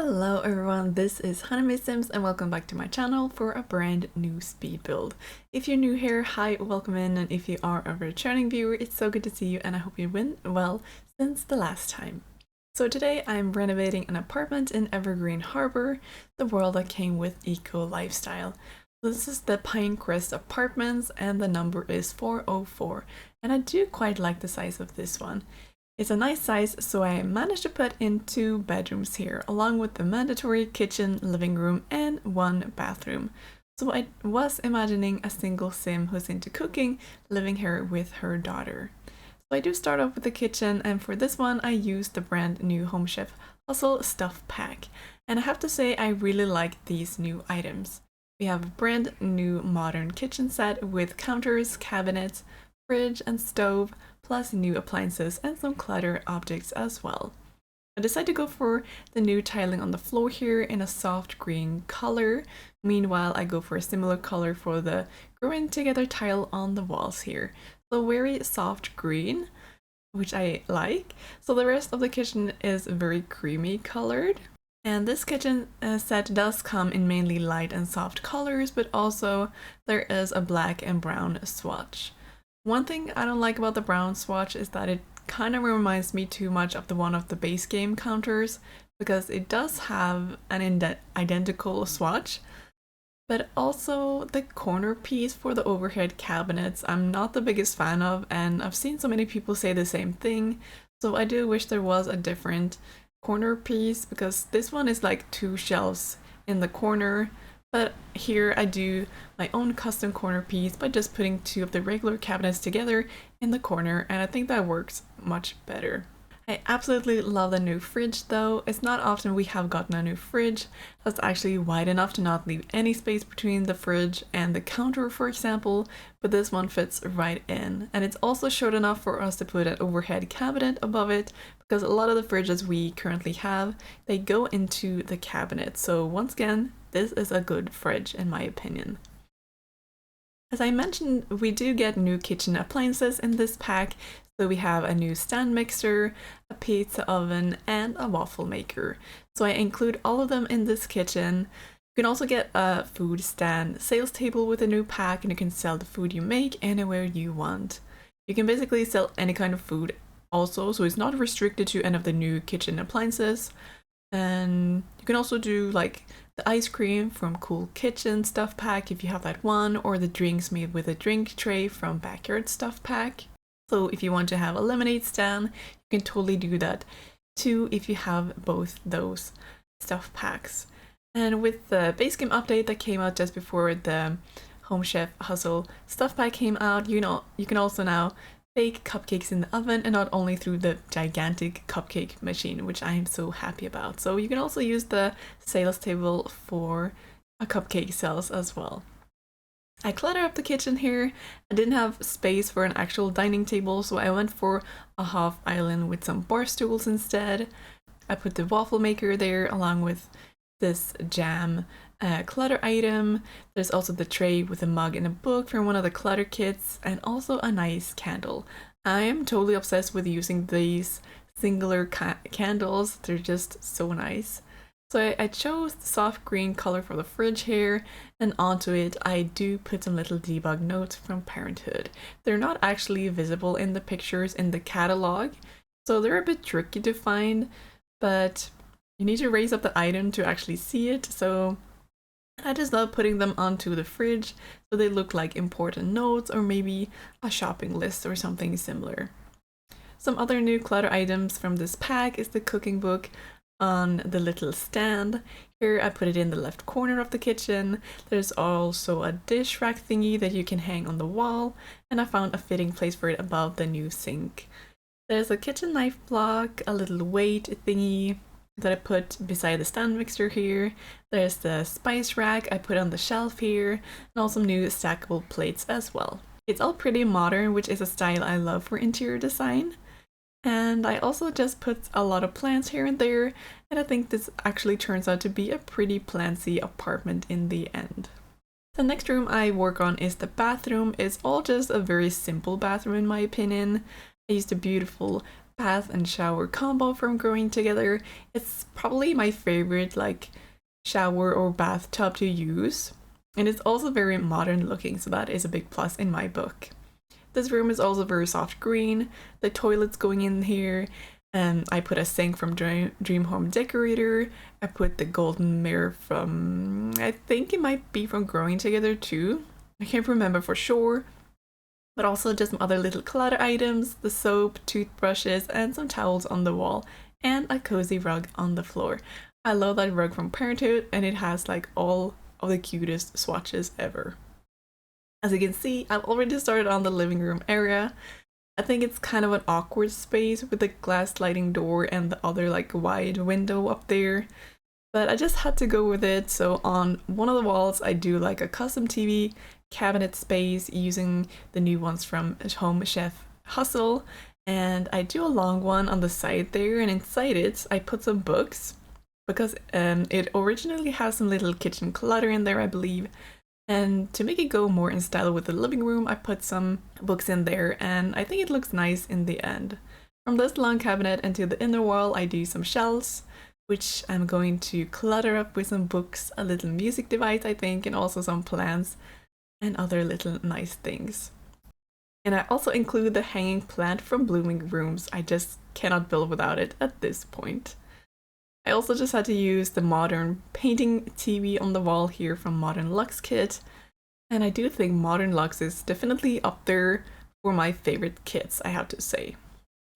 Hello everyone, this is Honeymaysims and welcome back to my channel for a brand new speed build. If you're new here, hi, welcome in, and if you are a returning viewer, it's so good to see you and I hope you've been well since the last time. So today I'm renovating an apartment in Evergreen Harbor, the world that came with eco lifestyle. So this is the Pinecrest apartments and the number is 404, and I do quite like the size of this one. It's a nice size, so I managed to put in 2 bedrooms here, along with the mandatory kitchen, living room, and 1 bathroom. So I was imagining a single sim who's into cooking, living here with her daughter. So I do start off with the kitchen, and for this one I used the brand new Home Chef Hustle Stuff Pack. And I have to say I really like these new items. We have a brand new modern kitchen set with counters, cabinets, fridge and stove, plus new appliances and some clutter objects as well. I decided to go for the new tiling on the floor here in a soft green color. Meanwhile, I go for a similar color for the growing together tile on the walls here. So very soft green, which I like. So the rest of the kitchen is very creamy colored. And this kitchen set does come in mainly light and soft colors, but also there is a black and brown swatch. One thing I don't like about the brown swatch is that it kind of reminds me too much of the one of the base game counters, because it does have an identical swatch, but also the corner piece for the overhead cabinets I'm not the biggest fan of, and I've seen so many people say the same thing, so I do wish there was a different corner piece, because this one is like 2 shelves in the corner. But here I do my own custom corner piece by just putting 2 of the regular cabinets together in the corner, and I think that works much better. I absolutely love the new fridge though. It's not often we have gotten a new fridge that's actually wide enough to not leave any space between the fridge and the counter, for example, but this one fits right in. And it's also short enough for us to put an overhead cabinet above it, because a lot of the fridges we currently have, they go into the cabinet. So once again, this is a good fridge in my opinion. As I mentioned, we do get new kitchen appliances in this pack. So we have a new stand mixer, a pizza oven, and a waffle maker. So I include all of them in this kitchen. You can also get a food stand sales table with a new pack, and you can sell the food you make anywhere you want. You can basically sell any kind of food also, so it's not restricted to any of the new kitchen appliances. And you can also do like the ice cream from Cool Kitchen Stuff Pack if you have that one, or the drinks made with a drink tray from Backyard Stuff Pack. So if you want to have a lemonade stand, you can totally do that too if you have both those stuff packs. And with the base game update that came out just before the Home Chef Hustle Stuff Pack came out, you can also now bake cupcakes in the oven, and not only through the gigantic cupcake machine, which I am so happy about. So you can also use the sales table for a cupcake sales as well. I cluttered up the kitchen here. I didn't have space for an actual dining table, so I went for a half island with some bar stools instead. I put the waffle maker there along with this jam clutter item. There's also the tray with a mug and a book from one of the clutter kits, and also a nice candle. I am totally obsessed with using these singular candles. They're just so nice. So I chose the soft green color for the fridge here, and onto it I do put some little debug notes from Parenthood. They're not actually visible in the pictures in the catalog, so they're a bit tricky to find, but you need to raise up the item to actually see it, so I just love putting them onto the fridge so they look like important notes, or maybe a shopping list or something similar. Some other new clutter items from this pack is the cooking book on the little stand. Here I put it in the left corner of the kitchen. There's also a dish rack thingy that you can hang on the wall, and I found a fitting place for it above the new sink. There's a kitchen knife block, a little weight thingy that I put beside the stand mixer here. There's the spice rack I put on the shelf here, and also new stackable plates as well. It's all pretty modern, which is a style I love for interior design. And I also just put a lot of plants here and there, and I think this actually turns out to be a pretty plantsy apartment in the end. The next room I work on is the bathroom. It's all just a very simple bathroom in my opinion. I used a beautiful bath and shower combo from Growing Together. It's probably my favorite like shower or bathtub to use. And it's also very modern looking, so that is a big plus in my book. This room is also very soft green. The toilet's going in here. I put a sink from Dream Home Decorator. I put the golden mirror from, I think it might be from Growing Together too. I can't remember for sure. But also just some other little clutter items, the soap, toothbrushes, and some towels on the wall, and a cozy rug on the floor. I love that rug from Parenthood, and it has like all of the cutest swatches ever. As you can see, I've already started on the living room area. I think it's kind of an awkward space with the glass sliding door and the other like wide window up there. But I just had to go with it, so on one of the walls I do like a custom TV cabinet space using the new ones from Home Chef Hustle, and I do a long one on the side there, and inside it I put some books because it originally has some little kitchen clutter in there, I believe. And to make it go more in style with the living room, I put some books in there, and I think it looks nice in the end. From this long cabinet into the inner wall, I do some shelves, which I'm going to clutter up with some books, a little music device, I think, and also some plants and other little nice things. And I also include the hanging plant from Blooming Rooms. I just cannot build without it at this point. I also just had to use the modern painting TV on the wall here from Modern Luxe kit, and I do think Modern Luxe is definitely up there for my favorite kits, I have to say.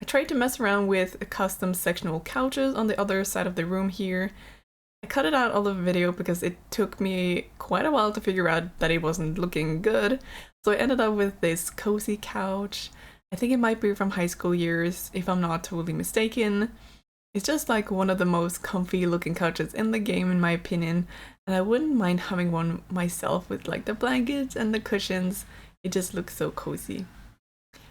I tried to mess around with custom sectional couches on the other side of the room here. I cut it out of the video because it took me quite a while to figure out that it wasn't looking good, so I ended up with this cozy couch. I think it might be from high school years, if I'm not totally mistaken. It's just like one of the most comfy looking couches in the game in my opinion, and I wouldn't mind having one myself with like the blankets and the cushions. It just looks so cozy.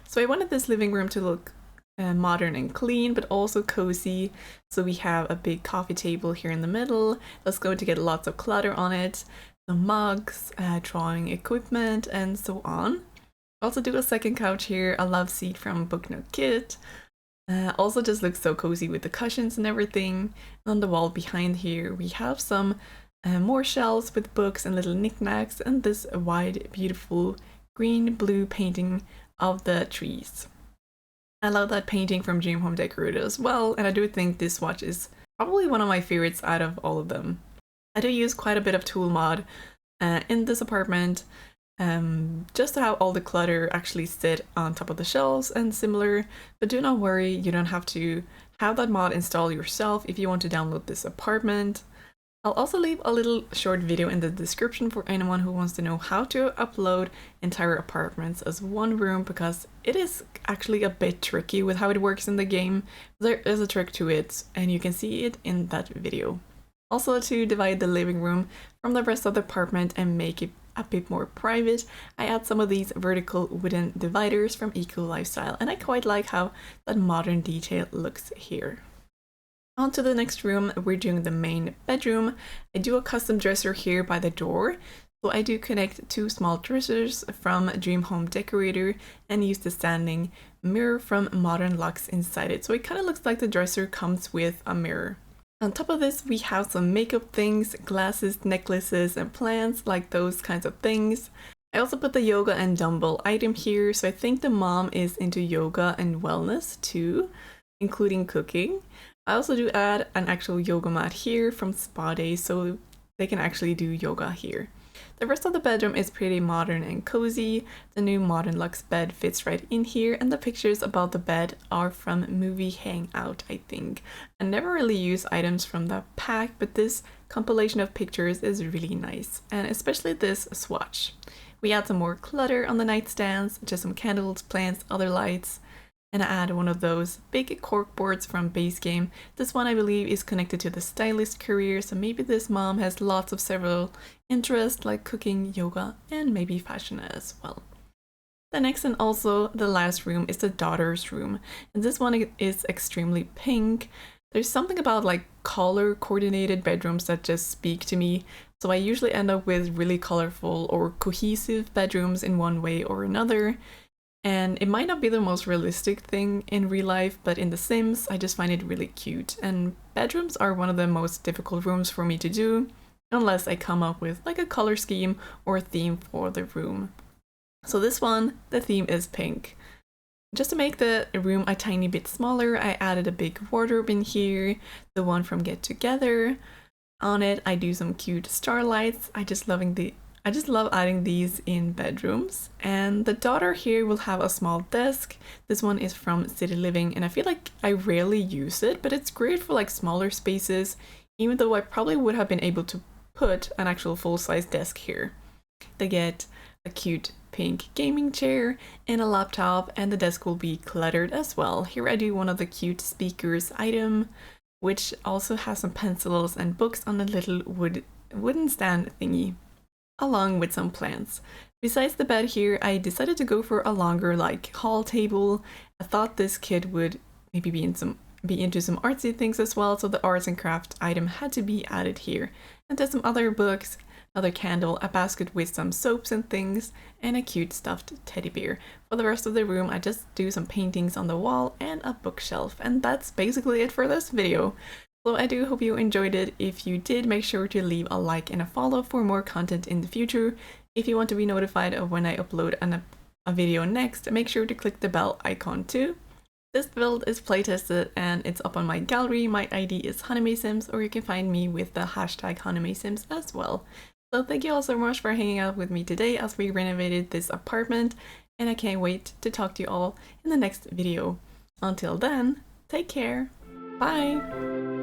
So I wanted this living room to look modern and clean, but also cozy. So we have a big coffee table here in the middle that's going to get lots of clutter on it, some mugs, drawing equipment, and so on. Also do a second couch here, a love seat from Book Nook kit. Also just looks so cozy with the cushions and everything. And on the wall behind here we have some more shelves with books and little knickknacks, and this wide beautiful green-blue painting of the trees. I love that painting from Dream Home Decorator as well, and I do think this swatch is probably one of my favorites out of all of them. I do use quite a bit of tool mod in this apartment, just to have all the clutter actually sit on top of the shelves and similar, but do not worry, you don't have to have that mod installed yourself if you want to download this apartment. I'll also leave a little short video in the description for anyone who wants to know how to upload entire apartments as one room, because it is actually a bit tricky with how it works in the game. There is a trick to it, and you can see it in that video. Also, to divide the living room from the rest of the apartment and make it a bit more private, I add some of these vertical wooden dividers from Eco Lifestyle, and I quite like how that modern detail looks here. On to the next room, we're doing the main bedroom. I do a custom dresser here by the door, so I do connect two small dressers from Dream Home Decorator and use the standing mirror from Modern Luxe inside it, so it kind of looks like the dresser comes with a mirror. On top of this, we have some makeup things, glasses, necklaces, and plants, like those kinds of things. I also put the yoga and dumbbell item here, so I think the mom is into yoga and wellness too, including cooking. I also do add an actual yoga mat here from Spa Day, so they can actually do yoga here. The rest of the bedroom is pretty modern and cozy. The new Modern Luxe bed fits right in here, and the pictures about the bed are from movie Hangout, I think. I never really use items from the pack, but this compilation of pictures is really nice, and especially this swatch. We add some more clutter on the nightstands, just some candles, plants, other lights, and I add one of those big cork boards from Base Game. This one I believe is connected to the stylist career, so maybe this mom has lots of several interests like cooking, yoga, and maybe fashion as well. The next and also the last room is the daughter's room, and this one is extremely pink. There's something about like color coordinated bedrooms that just speak to me, so I usually end up with really colorful or cohesive bedrooms in one way or another. And it might not be the most realistic thing in real life, but in The Sims, I just find it really cute. And bedrooms are one of the most difficult rooms for me to do, unless I come up with like a color scheme or a theme for the room. So this one, the theme is pink. Just to make the room a tiny bit smaller, I added a big wardrobe in here, the one from Get Together. On it, I do some cute starlights. I just love adding these in bedrooms. And the daughter here will have a small desk. This one is from City Living, and I feel like I rarely use it, but it's great for like smaller spaces, even though I probably would have been able to put an actual full-size desk here. They get a cute pink gaming chair and a laptop, and the desk will be cluttered as well. Here I do one of the cute speakers item, which also has some pencils and books on a little wooden stand thingy, along with some plants. Besides the bed here, I decided to go for a longer like hall table. I thought this kid would maybe be into some artsy things as well, so the arts and craft item had to be added here. And there's some other books, another candle, a basket with some soaps and things, and a cute stuffed teddy bear. For the rest of the room, I just do some paintings on the wall and a bookshelf, and that's basically it for this video. So I do hope you enjoyed it. If you did, make sure to leave a like and a follow for more content in the future. If you want to be notified of when I upload a video next, make sure to click the bell icon too. This build is playtested and it's up on my gallery. My ID is Honeymaysims, or you can find me with the hashtag Honeymaysims as well. So thank you all so much for hanging out with me today as we renovated this apartment, and I can't wait to talk to you all in the next video. Until then, take care. Bye!